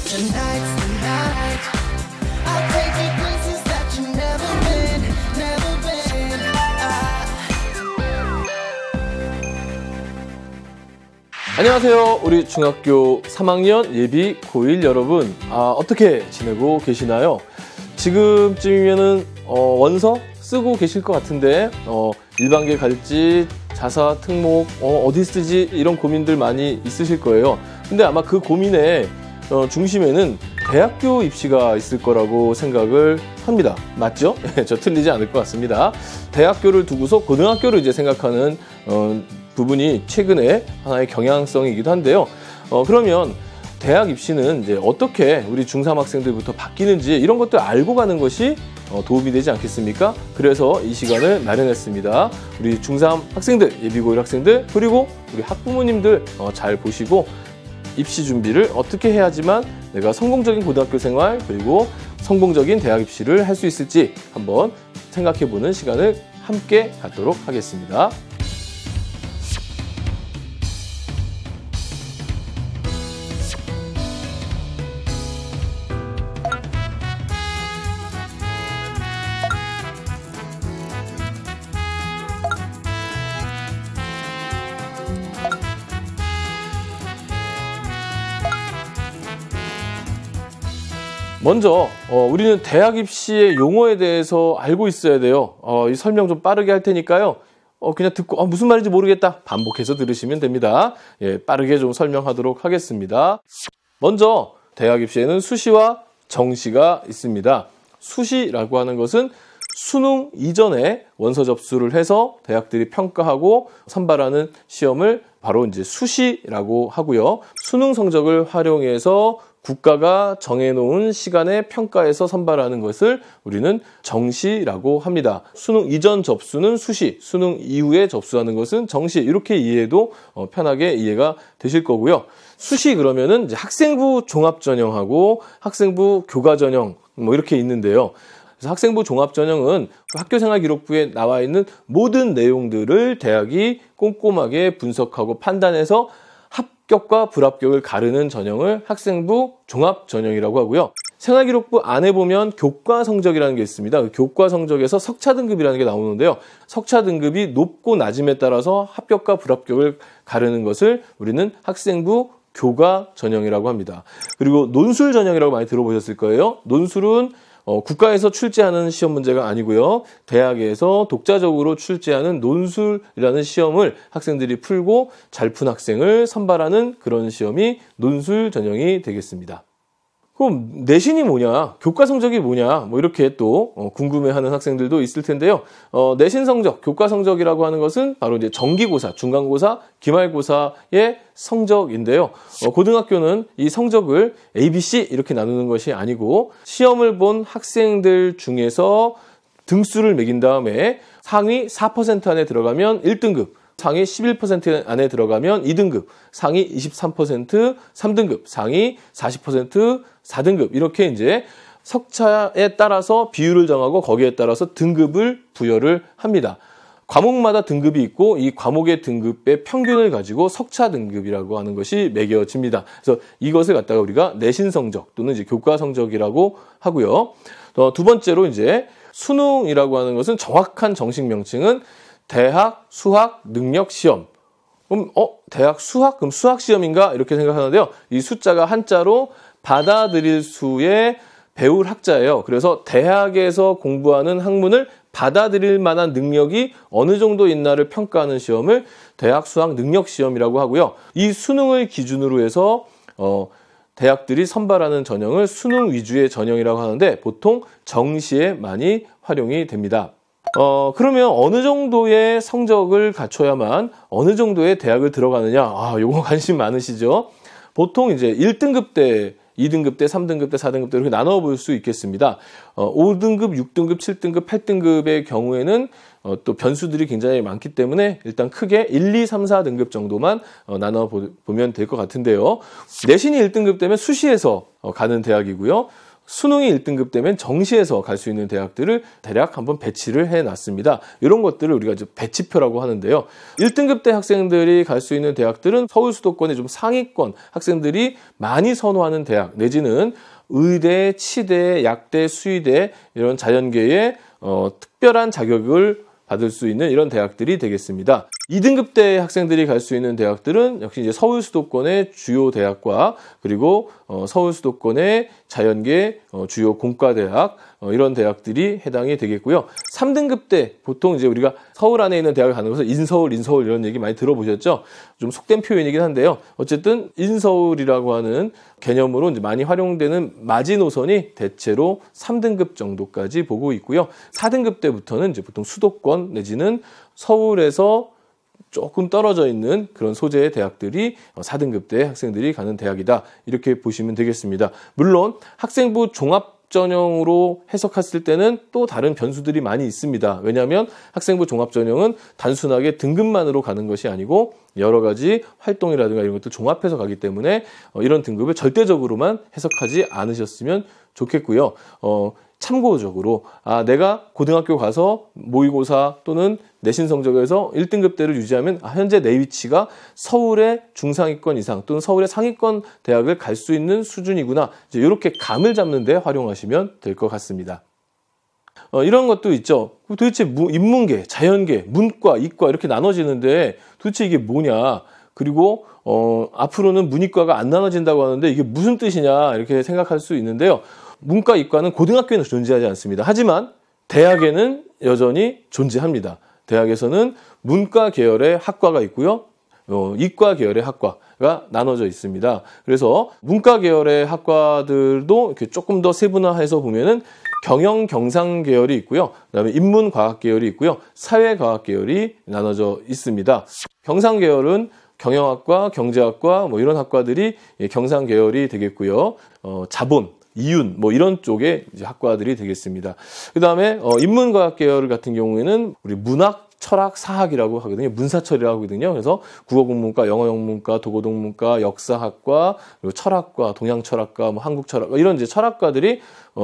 Tonight's the night. I'll take you places that you've never been, never been. 안녕하세요. 우리 중학교 3학년 예비 고1 여러분, 어떻게 지내고 계시나요? 지금쯤이면은 원서 쓰고 계실 것 같은데 일반계 갈지, 자사, 특목 어디 쓰지 이런 고민들 많이 있으실 거예요. 근데 아마 그 고민의 중심에는 대학교 입시가 있을 거라고 생각을 합니다. 맞죠? 저 틀리지 않을 것 같습니다. 대학교를 두고서 고등학교를 이제 생각하는 부분이 최근에 하나의 경향성이기도 한데요. 그러면 대학 입시는 이제 어떻게 우리 중3 학생들부터 바뀌는지 이런 것들 알고 가는 것이 도움이 되지 않겠습니까? 그래서 이 시간을 마련했습니다. 우리 중3 학생들, 예비고1 학생들, 그리고 우리 학부모님들 잘 보시고 입시 준비를 어떻게 해야지만 내가 성공적인 고등학교 생활 그리고 성공적인 대학 입시를 할 수 있을지 한번 생각해보는 시간을 함께 갖도록 하겠습니다. 먼저 우리는 대학 입시의 용어에 대해서 알고 있어야 돼요. 이 설명 좀 빠르게 할 테니까요. 그냥 듣고 무슨 말인지 모르겠다 반복해서 들으시면 됩니다. 빠르게 좀 설명하도록 하겠습니다. 먼저 대학 입시에는 수시와 정시가 있습니다. 수시라고 하는 것은 수능 이전에 원서 접수를 해서 대학들이 평가하고 선발하는 시험을 바로 이제 수시라고 하고요. 수능 성적을 활용해서 국가가 정해놓은 시간에 평가해서 선발하는 것을 우리는 정시라고 합니다. 수능 이전 접수는 수시, 수능 이후에 접수하는 것은 정시, 이렇게 이해해도 편하게 이해가 되실 거고요. 수시 그러면은 이제 학생부 종합전형하고 학생부 교과전형 이렇게 있는데요. 그래서 학생부 종합전형은 학교생활 기록부에 나와 있는 모든 내용들을 대학이 꼼꼼하게 분석하고 판단해서 합격과 불합격을 가르는 전형을 학생부 종합전형이라고 하고요. 생활기록부 안에 보면 교과 성적이라는 게 있습니다. 그 교과 성적에서 석차 등급이라는 게 나오는데요. 석차 등급이 높고 낮음에 따라서 합격과 불합격을 가르는 것을 우리는 학생부 교과 전형이라고 합니다. 그리고 논술 전형이라고 많이 들어보셨을 거예요. 논술은 국가에서 출제하는 시험 문제가 아니고요. 대학에서 독자적으로 출제하는 논술이라는 시험을 학생들이 풀고 잘 푼 학생을 선발하는 그런 시험이 논술 전형이 되겠습니다. 그럼 내신이 뭐냐, 교과 성적이 뭐냐, 이렇게 또 궁금해하는 학생들도 있을 텐데요. 내신 성적, 교과 성적이라고 하는 것은 바로 이제 정기고사, 중간고사, 기말고사의 성적인데요. 고등학교는 이 성적을 A, B, C 이렇게 나누는 것이 아니고 시험을 본 학생들 중에서 등수를 매긴 다음에 상위 4% 안에 들어가면 1등급, 상위 11% 안에 들어가면 2등급, 상위 23% 3등급, 상위 40% 4등급, 이렇게 이제 석차에 따라서 비율을 정하고 거기에 따라서 등급을 부여를 합니다. 과목마다 등급이 있고 이 과목의 등급의 평균을 가지고 석차 등급이라고 하는 것이 매겨집니다. 그래서 이것을 갖다가 우리가 내신 성적 또는 이제 교과 성적이라고 하고요. 두 번째로 이제 수능이라고 하는 것은 정확한 정식 명칭은 대학 수학 능력 시험. 그럼 대학 수학? 그럼 수학 시험인가? 이렇게 생각하는데요. 이 숫자가 한자로 받아들일 수의 배울 학자예요. 그래서 대학에서 공부하는 학문을 받아들일 만한 능력이 어느 정도 있나를 평가하는 시험을 대학 수학 능력 시험이라고 하고요. 이 수능을 기준으로 해서 대학들이 선발하는 전형을 수능 위주의 전형이라고 하는데 보통 정시에 많이 활용이 됩니다. 그러면 어느 정도의 성적을 갖춰야만 어느 정도의 대학을 들어가느냐? 요거 관심 많으시죠? 보통 이제 1등급 때, 2등급 때, 3등급 때, 4등급 때 이렇게 나눠볼 수 있겠습니다. 5등급, 6등급, 7등급, 8등급의 경우에는 또 변수들이 굉장히 많기 때문에 일단 크게 1, 2, 3, 4등급 정도만 나눠보면 될 것 같은데요. 내신이 1등급 되면 수시에서 가는 대학이고요. 수능이 1등급 되면 정시에서 갈 수 있는 대학들을 대략 한번 배치를 해놨습니다. 이런 것들을 우리가 이제 배치표라고 하는데요. 1등급 대 학생들이 갈 수 있는 대학들은 서울 수도권의 좀 상위권 학생들이 많이 선호하는 대학 내지는 의대, 치대, 약대, 수의대 이런 자연계의 특별한 자격을 받을 수 있는 이런 대학들이 되겠습니다. 2등급대 학생들이 갈 수 있는 대학들은 역시 이제 서울 수도권의 주요 대학과 그리고 서울 수도권의 자연계 주요 공과대학 이런 대학들이 해당이 되겠고요. 3등급대 보통 이제 우리가 서울 안에 있는 대학을 가는 것은 인서울, 인서울 이런 얘기 많이 들어보셨죠? 좀 속된 표현이긴 한데요. 어쨌든 인서울이라고 하는 개념으로 이제 많이 활용되는 마지노선이 대체로 3등급 정도까지 보고 있고요. 4등급 때부터는 이제 보통 수도권 내지는 서울에서 조금 떨어져 있는 그런 소재의 대학들이 4등급대 학생들이 가는 대학이다. 이렇게 보시면 되겠습니다. 물론 학생부 종합전형으로 해석했을 때는 또 다른 변수들이 많이 있습니다. 왜냐하면 학생부 종합전형은 단순하게 등급만으로 가는 것이 아니고 여러 가지 활동이라든가 이런 것들 종합해서 가기 때문에 이런 등급을 절대적으로만 해석하지 않으셨으면 좋겠고요. 참고적으로 내가 고등학교 가서 모의고사 또는 내신 성적에서 1등급대를 유지하면 현재 내 위치가 서울의 중상위권 이상 또는 서울의 상위권 대학을 갈 수 있는 수준이구나. 이제 이렇게 감을 잡는 데 활용하시면 될 것 같습니다. 이런 것도 있죠. 도대체 인문계, 자연계, 문과, 이과 이렇게 나눠지는데 도대체 이게 뭐냐. 그리고 앞으로는 문이과가 안 나눠진다고 하는데 이게 무슨 뜻이냐 이렇게 생각할 수 있는데요. 문과, 이과는 고등학교에는 존재하지 않습니다. 하지만 대학에는 여전히 존재합니다. 대학에서는 문과 계열의 학과가 있고요. 이과 계열의 학과가 나눠져 있습니다. 그래서 문과 계열의 학과들도 이렇게 조금 더 세분화해서 보면은 경영, 경상 계열이 있고요. 그다음에 인문과학 계열이 있고요. 사회과학 계열이 나눠져 있습니다. 경상 계열은 경영학과, 경제학과 뭐 이런 학과들이 경상 계열이 되겠고요. 자본, 이윤 뭐 이런 쪽의 이제 학과들이 되겠습니다. 그다음에 인문과학 계열 같은 경우에는 우리 문학, 철학, 사학이라고 하거든요. 문사철이라고 하거든요. 그래서 국어국문과, 영어영문과, 도고동문과, 역사학과, 그리고 철학과, 동양철학과, 뭐 한국철학과 이런 이제 철학과들이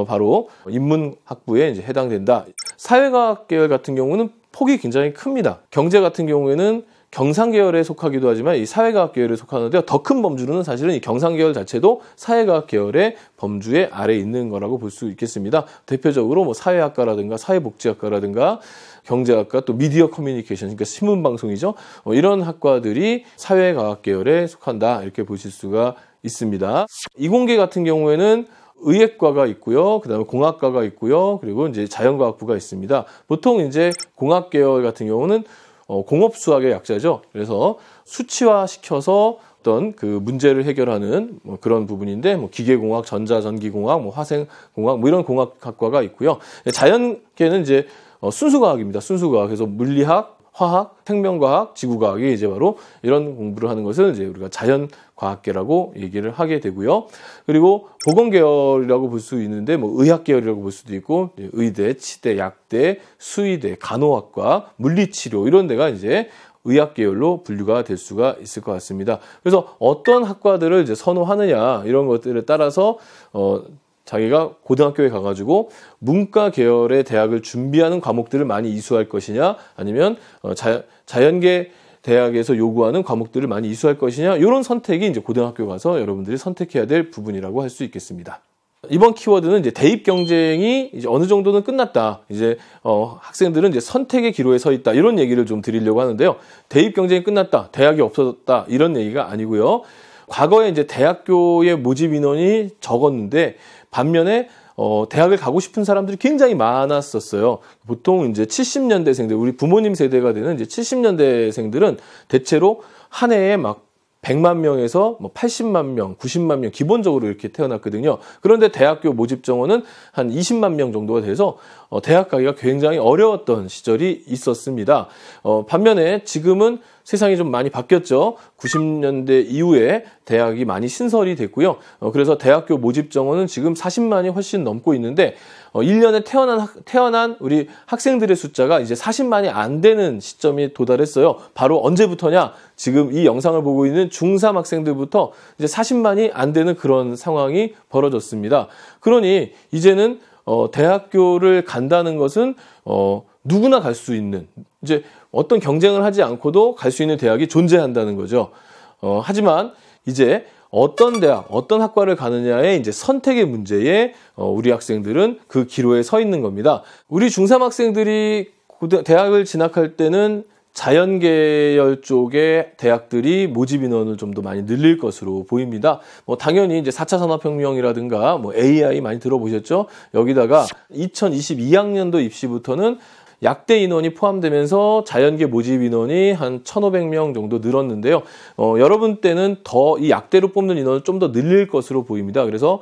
바로 인문학부에 이제 해당된다. 사회과학 계열 같은 경우는 폭이 굉장히 큽니다. 경제 같은 경우에는 경상계열에 속하기도 하지만 이 사회과학 계열에 속하는데요. 더 큰 범주는 사실은 이 경상계열 자체도 사회과학 계열의 범주의 아래에 있는 거라고 볼 수 있겠습니다. 대표적으로 뭐 사회학과라든가 사회복지학과라든가 경제학과 또 미디어 커뮤니케이션, 그러니까 신문방송이죠. 이런 학과들이 사회과학 계열에 속한다. 이렇게 보실 수가 있습니다. 이공계 같은 경우에는 의예과가 있고요. 그다음에 공학과가 있고요. 그리고 이제 자연과학부가 있습니다. 보통 이제 공학 계열 같은 경우는 공업수학의 약자죠. 그래서 수치화 시켜서 어떤 그 문제를 해결하는 뭐 그런 부분인데 뭐 기계공학, 전자전기공학, 뭐 화생공학 뭐 이런 공학학과가 있고요. 자연계는 이제 순수과학입니다. 순수과학. 그래서 물리학, 화학, 생명과학, 지구과학이 이제 바로 이런 공부를 하는 것을 이제 우리가 자연과학계라고 얘기를 하게 되고요. 그리고 보건계열이라고 볼 수 있는데 뭐 의학계열이라고 볼 수도 있고 의대, 치대, 약대, 수의대, 간호학과, 물리치료 이런 데가 이제 의학계열로 분류가 될 수가 있을 것 같습니다. 그래서 어떤 학과들을 이제 선호하느냐 이런 것들에 따라서 자기가 고등학교에 가가지고 문과 계열의 대학을 준비하는 과목들을 많이 이수할 것이냐 아니면 자연계 대학에서 요구하는 과목들을 많이 이수할 것이냐 이런 선택이 이제 고등학교 가서 여러분들이 선택해야 될 부분이라고 할 수 있겠습니다. 이번 키워드는 이제 대입 경쟁이 이제 어느 정도는 끝났다. 이제 학생들은 이제 선택의 기로에 서 있다. 이런 얘기를 좀 드리려고 하는데요. 대입 경쟁이 끝났다. 대학이 없어졌다. 이런 얘기가 아니고요. 과거에 이제 대학교의 모집 인원이 적었는데 반면에 대학을 가고 싶은 사람들이 굉장히 많았었어요. 보통 이제 70년대생들, 우리 부모님 세대가 되는 이제 70년대생들은 대체로 한 해에 막 100만 명에서 뭐 80만 명, 90만 명 기본적으로 이렇게 태어났거든요. 그런데 대학교 모집 정원은 한 20만 명 정도가 돼서 대학 가기가 굉장히 어려웠던 시절이 있었습니다. 반면에 지금은 세상이 좀 많이 바뀌었죠. 90년대 이후에 대학이 많이 신설이 됐고요. 그래서 대학교 모집 정원은 지금 40만이 훨씬 넘고 있는데 1년에 태어난 우리 학생들의 숫자가 이제 40만이 안 되는 시점이 도달했어요. 바로 언제부터냐? 지금 이 영상을 보고 있는 중3 학생들부터 이제 40만이 안 되는 그런 상황이 벌어졌습니다. 그러니 이제는 대학교를 간다는 것은 누구나 갈 수 있는, 이제 어떤 경쟁을 하지 않고도 갈 수 있는 대학이 존재한다는 거죠. 하지만 이제 어떤 대학, 어떤 학과를 가느냐의 이제 선택의 문제에 우리 학생들은 그 기로에 서 있는 겁니다. 우리 중3 학생들이 대학을 진학할 때는 자연계열 쪽의 대학들이 모집 인원을 좀 더 많이 늘릴 것으로 보입니다. 당연히 이제 4차 산업혁명이라든가 AI 많이 들어보셨죠? 여기다가 2022학년도 입시부터는 약대 인원이 포함되면서 자연계 모집 인원이 한 1,500명 정도 늘었는데요. 여러분 때는 더 이 약대로 뽑는 인원을 좀 더 늘릴 것으로 보입니다. 그래서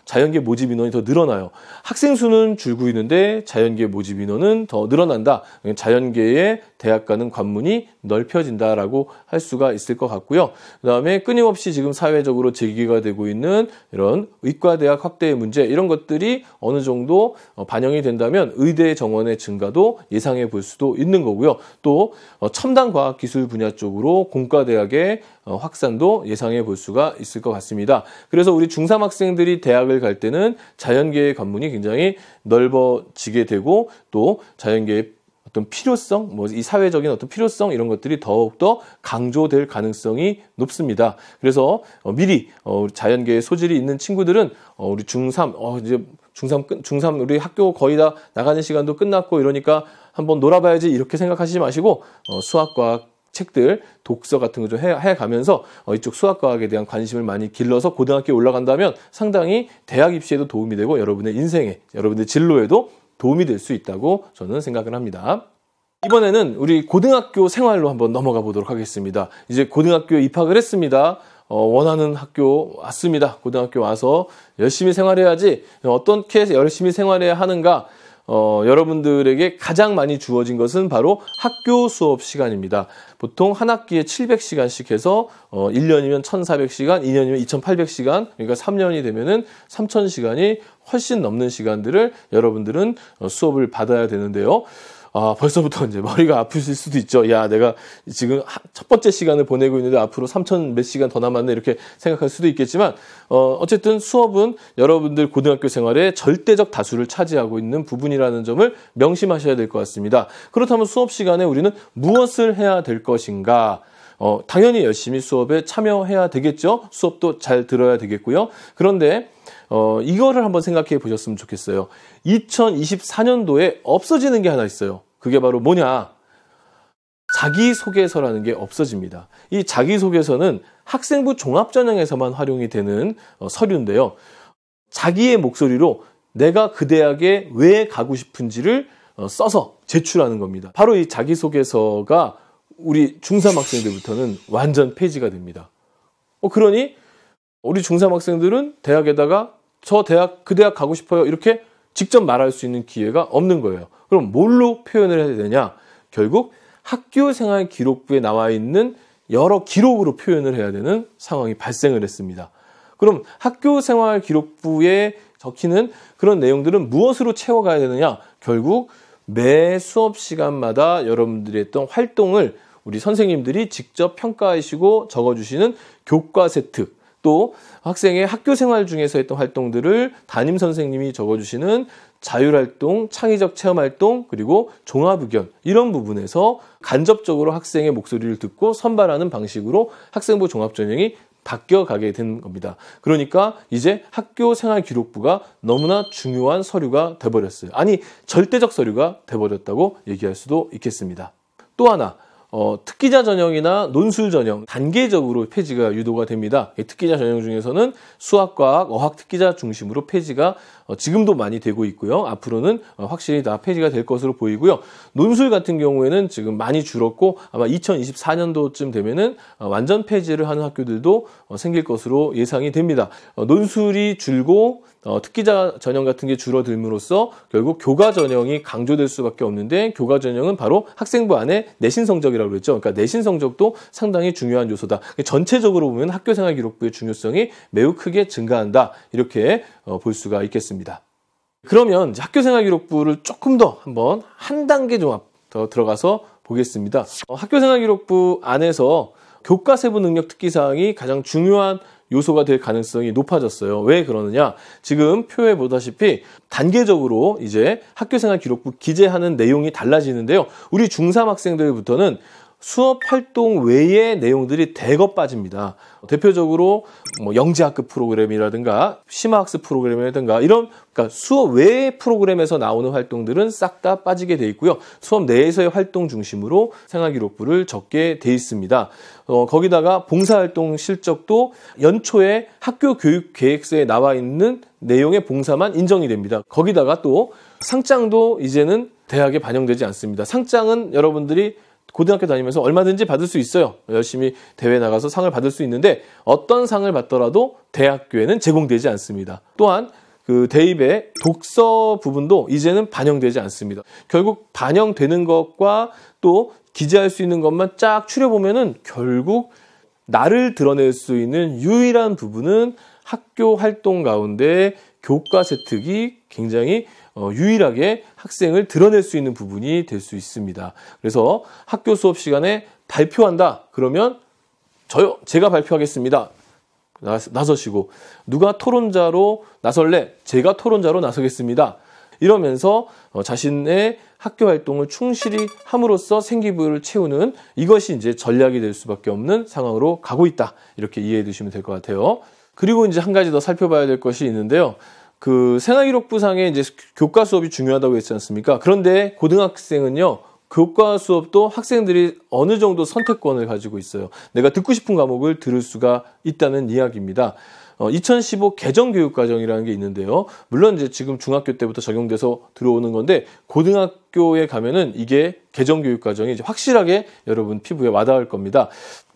자연계 모집 인원이 더 늘어나요. 학생 수는 줄고 있는데 자연계 모집 인원은 더 늘어난다. 자연계의 대학 가는 관문이 넓혀진다라고 할 수가 있을 것 같고요. 그다음에 끊임없이 지금 사회적으로 제기가 되고 있는 이런 의과대학 확대의 문제, 이런 것들이 어느 정도 반영이 된다면 의대 정원의 증가도 예상해 볼 수도 있는 거고요. 또 첨단 과학기술 분야 쪽으로 공과대학의 확산도 예상해 볼 수가 있을 것 같습니다. 그래서 우리 중3 학생들이 대학을 갈 때는 자연계의 관문이 굉장히 넓어지게 되고, 또 자연계의 어떤 필요성, 이 사회적인 어떤 필요성, 이런 것들이 더욱더 강조될 가능성이 높습니다. 그래서 미리 자연계에 소질이 있는 친구들은 우리 중3, 이제 중3 우리 학교 거의 다 나가는 시간도 끝났고 이러니까 한번 놀아봐야지, 이렇게 생각하시지 마시고 수학과학 책들, 독서 같은 거 좀 해가면서 이쪽 수학과학에 대한 관심을 많이 길러서 고등학교에 올라간다면 상당히 대학 입시에도 도움이 되고 여러분의 인생에, 여러분의 진로에도 도움이 될 수 있다고 저는 생각을 합니다. 이번에는 우리 고등학교 생활로 한번 넘어가 보도록 하겠습니다. 이제 고등학교에 입학을 했습니다. 원하는 학교 왔습니다. 고등학교 와서 열심히 생활해야지. 어떻게 열심히 생활해야 하는가? 여러분들에게 가장 많이 주어진 것은 바로 학교 수업 시간입니다. 보통 한 학기에 700시간씩 해서 1년이면 1400시간, 2년이면 2800시간, 그러니까 3년이 되면은 3000시간이 훨씬 넘는 시간들을 여러분들은 수업을 받아야 되는데요. 벌써부터 이제 머리가 아프실 수도 있죠. 야, 내가 지금 첫 번째 시간을 보내고 있는데 앞으로 3000 몇 시간 더 남았네, 이렇게 생각할 수도 있겠지만, 어쨌든 수업은 여러분들 고등학교 생활의 절대적 다수를 차지하고 있는 부분이라는 점을 명심하셔야 될 것 같습니다. 그렇다면 수업 시간에 우리는 무엇을 해야 될 것인가? 당연히 열심히 수업에 참여해야 되겠죠. 수업도 잘 들어야 되겠고요. 그런데 이거를 한번 생각해 보셨으면 좋겠어요. 2024년도에 없어지는 게 하나 있어요. 그게 바로 뭐냐? 자기소개서라는 게 없어집니다. 이 자기소개서는 학생부 종합전형에서만 활용이 되는 서류인데요. 자기의 목소리로 내가 그 대학에 왜 가고 싶은지를 써서 제출하는 겁니다. 바로 이 자기소개서가 우리 중3 학생들부터는 완전 폐지가 됩니다. 그러니 우리 중3 학생들은 대학에다가 그 대학 가고 싶어요, 이렇게 직접 말할 수 있는 기회가 없는 거예요. 그럼 뭘로 표현을 해야 되냐? 결국 학교생활 기록부에 나와 있는 여러 기록으로 표현을 해야 되는 상황이 발생을 했습니다. 그럼 학교생활 기록부에 적히는 그런 내용들은 무엇으로 채워가야 되느냐? 결국 매 수업 시간마다 여러분들이 했던 활동을 우리 선생님들이 직접 평가하시고 적어주시는 교과 세트, 또 학생의 학교 생활 중에서 했던 활동들을 담임 선생님이 적어주시는 자율활동, 창의적 체험활동, 그리고 종합의견, 이런 부분에서 간접적으로 학생의 목소리를 듣고 선발하는 방식으로 학생부 종합전형이 바뀌어가게 된 겁니다. 그러니까 이제 학교 생활 기록부가 너무나 중요한 서류가 돼버렸어요. 아니, 절대적 서류가 돼버렸다고 얘기할 수도 있겠습니다. 또 하나, 특기자 전형이나 논술 전형 단계적으로 폐지가 유도가 됩니다. 특기자 전형 중에서는 수학과학, 어학 특기자 중심으로 폐지가 지금도 많이 되고 있고요. 앞으로는 확실히 다 폐지가 될 것으로 보이고요. 논술 같은 경우에는 지금 많이 줄었고 아마 2024년도쯤 되면은 완전 폐지를 하는 학교들도 생길 것으로 예상이 됩니다. 논술이 줄고 특기자 전형 같은 게 줄어들므로써 결국 교과 전형이 강조될 수밖에 없는데 교과 전형은 바로 학생부 안에 내신 성적이라고 그랬죠. 그러니까 내신 성적도 상당히 중요한 요소다. 전체적으로 보면 학교생활 기록부의 중요성이 매우 크게 증가한다. 이렇게 볼 수가 있겠습니다. 그러면 학교생활 기록부를 조금 더 한번 한 단계 좀 더 들어가서 보겠습니다. 학교생활 기록부 안에서 교과 세부 능력 특기사항이 가장 중요한 요소가 될 가능성이 높아졌어요. 왜 그러느냐? 지금 표에 보다시피 단계적으로 이제 학교생활 기록부 기재하는 내용이 달라지는데요. 우리 중3 학생들부터는 수업 활동 외의 내용들이 대거 빠집니다. 대표적으로 영재학급 프로그램이라든가 심화학습 프로그램이라든가 이런 그러니까 수업 외의 프로그램에서 나오는 활동들은 싹 다 빠지게 돼 있고요. 수업 내에서의 활동 중심으로 생활기록부를 적게 돼 있습니다. 거기다가 봉사활동 실적도 연초에 학교 교육 계획서에 나와 있는 내용의 봉사만 인정이 됩니다. 거기다가 또 상장도 이제는 대학에 반영되지 않습니다. 상장은 여러분들이 고등학교 다니면서 얼마든지 받을 수 있어요. 열심히 대회 나가서 상을 받을 수 있는데 어떤 상을 받더라도 대학교에는 제공되지 않습니다. 또한 그 대입의 독서 부분도 이제는 반영되지 않습니다. 결국 반영되는 것과 또 기재할 수 있는 것만 쫙 추려보면은 결국 나를 드러낼 수 있는 유일한 부분은 학교 활동 가운데 교과 세특이 굉장히 유일하게 학생을 드러낼 수 있는 부분이 될 수 있습니다. 그래서 학교 수업 시간에 발표한다. 그러면 제가 발표하겠습니다. 나서시고 누가 토론자로 나설래? 제가 토론자로 나서겠습니다. 이러면서 자신의 학교 활동을 충실히 함으로써 생기부를 채우는 이것이 이제 전략이 될 수밖에 없는 상황으로 가고 있다. 이렇게 이해해 두시면 될 것 같아요. 그리고 이제 한 가지 더 살펴봐야 될 것이 있는데요. 그 생활기록부상에 이제 교과 수업이 중요하다고 했지 않습니까? 그런데 고등학생은요, 교과 수업도 학생들이 어느 정도 선택권을 가지고 있어요. 내가 듣고 싶은 과목을 들을 수가 있다는 이야기입니다. 2015 개정교육과정이라는 게 있는데요. 물론 이제 지금 중학교 때부터 적용돼서 들어오는 건데 고등학교에 가면은 이게 개정교육과정이 이제 확실하게 여러분 피부에 와닿을 겁니다.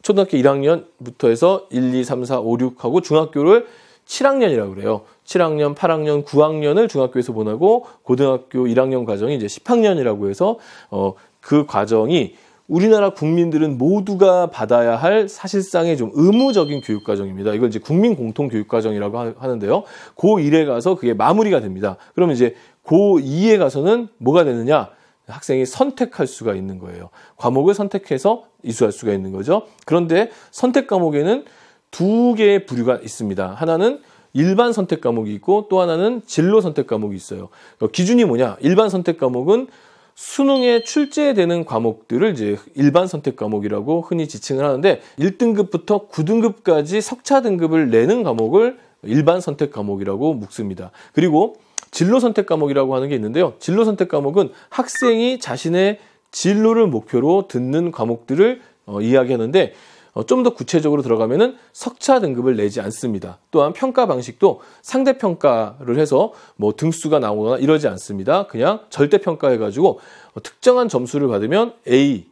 초등학교 1학년부터 해서 1, 2, 3, 4, 5, 6하고 중학교를 7학년이라고 그래요. 7학년, 8학년, 9학년을 중학교에서 보내고 고등학교 1학년 과정이 이제 10학년이라고 해서 그 과정이 우리나라 국민들은 모두가 받아야 할 사실상의 좀 의무적인 교육과정입니다. 이걸 이제 국민공통교육과정이라고 하는데요. 고1에 가서 그게 마무리가 됩니다. 그러면 이제 고2에 가서는 뭐가 되느냐? 학생이 선택할 수가 있는 거예요. 과목을 선택해서 이수할 수가 있는 거죠. 그런데 선택 과목에는 두 개의 부류가 있습니다. 하나는 일반 선택 과목이 있고 또 하나는 진로 선택 과목이 있어요. 기준이 뭐냐? 일반 선택 과목은 수능에 출제되는 과목들을 이제 일반 선택 과목이라고 흔히 지칭을 하는데 1등급부터 9등급까지 석차 등급을 내는 과목을 일반 선택 과목이라고 묵습니다. 그리고 진로 선택 과목이라고 하는 게 있는데요. 진로 선택 과목은 학생이 자신의 진로를 목표로 듣는 과목들을 이야기하는데 좀 더 구체적으로 들어가면은 석차 등급을 내지 않습니다. 또한 평가 방식도 상대 평가를 해서 뭐 등수가 나오거나 이러지 않습니다. 그냥 절대 평가해가지고 특정한 점수를 받으면 A,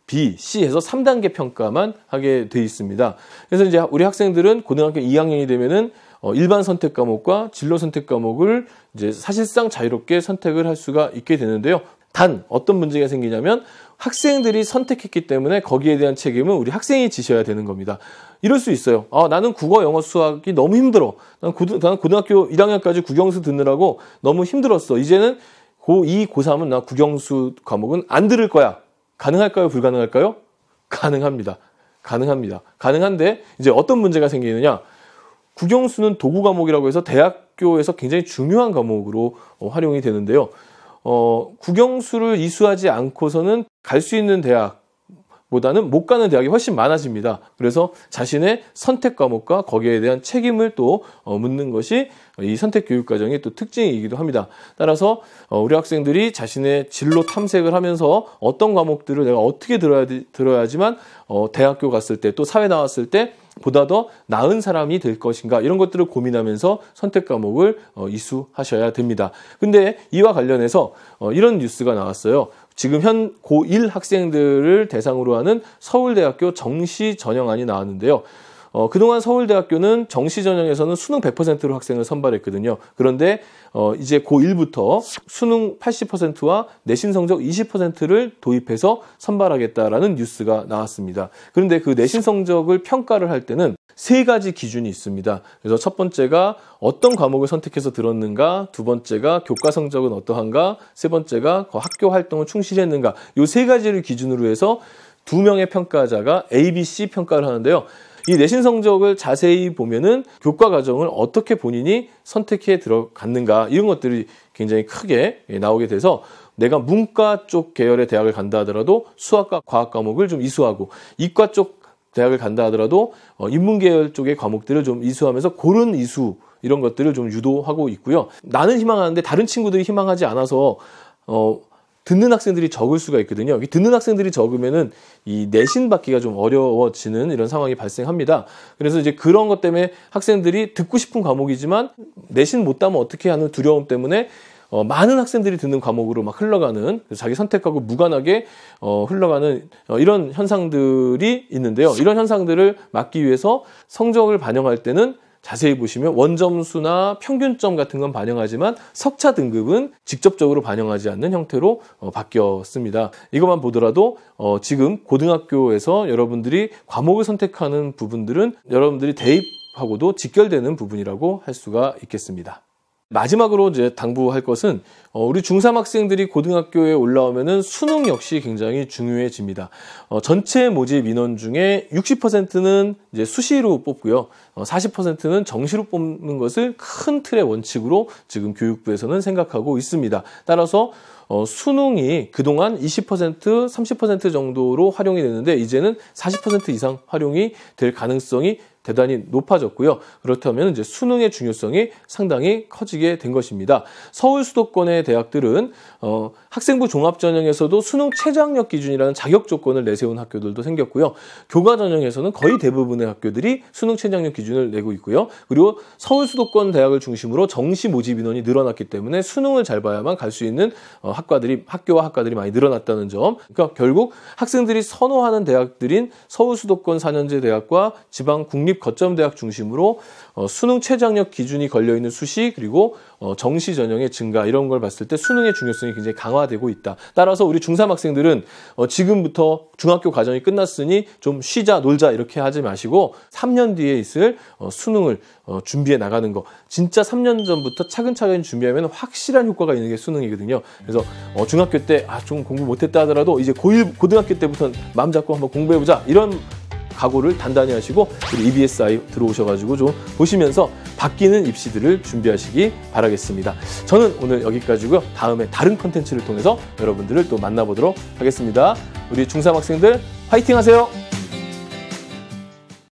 B, C 해서 3단계 평가만 하게 돼 있습니다. 그래서 이제 우리 학생들은 고등학교 2학년이 되면은 일반 선택 과목과 진로 선택 과목을 이제 사실상 자유롭게 선택을 할 수가 있게 되는데요. 단 어떤 문제가 생기냐면 학생들이 선택했기 때문에 거기에 대한 책임은 우리 학생이 지셔야 되는 겁니다. 이럴 수 있어요. 나는 국어, 영어, 수학이 너무 힘들어. 난 고등학교 1학년까지 국영수 듣느라고 너무 힘들었어. 이제는 고2, 고3은 나 국영수 과목은 안 들을 거야. 가능할까요? 불가능할까요? 가능합니다. 가능한데 이제 어떤 문제가 생기느냐. 국영수는 도구 과목이라고 해서 대학교에서 굉장히 중요한 과목으로 활용이 되는데요. 국영수를 이수하지 않고서는 갈 수 있는 대학보다는 못 가는 대학이 훨씬 많아집니다. 그래서 자신의 선택 과목과 거기에 대한 책임을 또 묻는 것이 이 선택 교육 과정의 또 특징이기도 합니다. 따라서 우리 학생들이 자신의 진로 탐색을 하면서 어떤 과목들을 내가 어떻게 들어야지만 대학교 갔을 때 또 사회 나왔을 때 보다 더 나은 사람이 될 것인가 이런 것들을 고민하면서 선택 과목을 이수하셔야 됩니다. 근데 이와 관련해서 이런 뉴스가 나왔어요. 지금 현 고1 학생들을 대상으로 하는 서울대학교 정시 전형안이 나왔는데요. 그동안 서울대학교는 정시 전형에서는 수능 100%로 학생을 선발했거든요. 그런데 이제 고1부터 수능 80%와 내신 성적 20%를 도입해서 선발하겠다라는 뉴스가 나왔습니다. 그런데 그 내신 성적을 평가를 할 때는 3가지 기준이 있습니다. 그래서 첫 번째가 어떤 과목을 선택해서 들었는가, 두 번째가 교과 성적은 어떠한가, 세 번째가 학교 활동을 충실히 했는가, 이 3가지를 기준으로 해서 2명의 평가자가 A, B, C 평가를 하는데요. 이 내신 성적을 자세히 보면은 교과 과정을 어떻게 본인이 선택해 들어갔는가, 이런 것들이 굉장히 크게 나오게 돼서 내가 문과 쪽 계열의 대학을 간다 하더라도 수학과 과학 과목을 좀 이수하고, 이과 쪽 대학을 간다 하더라도 인문계열 쪽의 과목들을 좀 이수하면서 고른 이수, 이런 것들을 좀 유도하고 있고요. 나는 희망하는데 다른 친구들이 희망하지 않아서 듣는 학생들이 적을 수가 있거든요. 듣는 학생들이 적으면은 이 내신 받기가 좀 어려워지는 이런 상황이 발생합니다. 그래서 이제 그런 것 때문에 학생들이 듣고 싶은 과목이지만 내신 못 따면 어떻게 하는 두려움 때문에 많은 학생들이 듣는 과목으로 막 흘러가는, 자기 선택하고 무관하게 흘러가는 이런 현상들이 있는데요. 이런 현상들을 막기 위해서 성적을 반영할 때는 자세히 보시면 원점수나 평균점 같은 건 반영하지만 석차 등급은 직접적으로 반영하지 않는 형태로 바뀌었습니다. 이것만 보더라도 지금 고등학교에서 여러분들이 과목을 선택하는 부분들은 여러분들이 대입하고도 직결되는 부분이라고 할 수가 있겠습니다. 마지막으로 이제 당부할 것은 우리 중3 학생들이 고등학교에 올라오면은 수능 역시 굉장히 중요해집니다. 전체 모집 인원 중에 60%는 이제 수시로 뽑고요. 40%는 정시로 뽑는 것을 큰 틀의 원칙으로 지금 교육부에서는 생각하고 있습니다. 따라서 수능이 그동안 20%, 30% 정도로 활용이 됐는데 이제는 40% 이상 활용이 될 가능성이 대단히 높아졌고요. 그렇다면 이제 수능의 중요성이 상당히 커지게 된 것입니다. 서울 수도권의 대학들은 학생부 종합전형에서도 수능 최저학력 기준이라는 자격 조건을 내세운 학교들도 생겼고요. 교과 전형에서는 거의 대부분의 학교들이 수능 최저학력 기준을 내고 있고요. 그리고 서울 수도권 대학을 중심으로 정시 모집 인원이 늘어났기 때문에 수능을 잘 봐야만 갈 수 있는 학교와 학과들이 많이 늘어났다는 점. 그러니까 결국 학생들이 선호하는 대학들인 서울 수도권 4년제 대학과 지방 국립 거점대학 중심으로 수능 최저학력 기준이 걸려있는 수시, 그리고 정시 전형의 증가, 이런 걸 봤을 때 수능의 중요성이 굉장히 강화되고 있다. 따라서 우리 중3 학생들은 지금부터 중학교 과정이 끝났으니 좀 쉬자, 놀자 이렇게 하지 마시고 3년 뒤에 있을 수능을 준비해 나가는 거, 진짜 3년 전부터 차근차근 준비하면 확실한 효과가 있는 게 수능이거든요. 그래서 중학교 때 좀 공부 못했다 하더라도 이제 고등학교 때부터 마음 잡고 한번 공부해보자, 이런 각오를 단단히 하시고 우리 EBSI 들어오셔가지고 좀 보시면서 바뀌는 입시들을 준비하시기 바라겠습니다. 저는 오늘 여기까지고요. 다음에 다른 컨텐츠를 통해서 여러분들을 또 만나보도록 하겠습니다. 우리 중3 학생들 화이팅 하세요.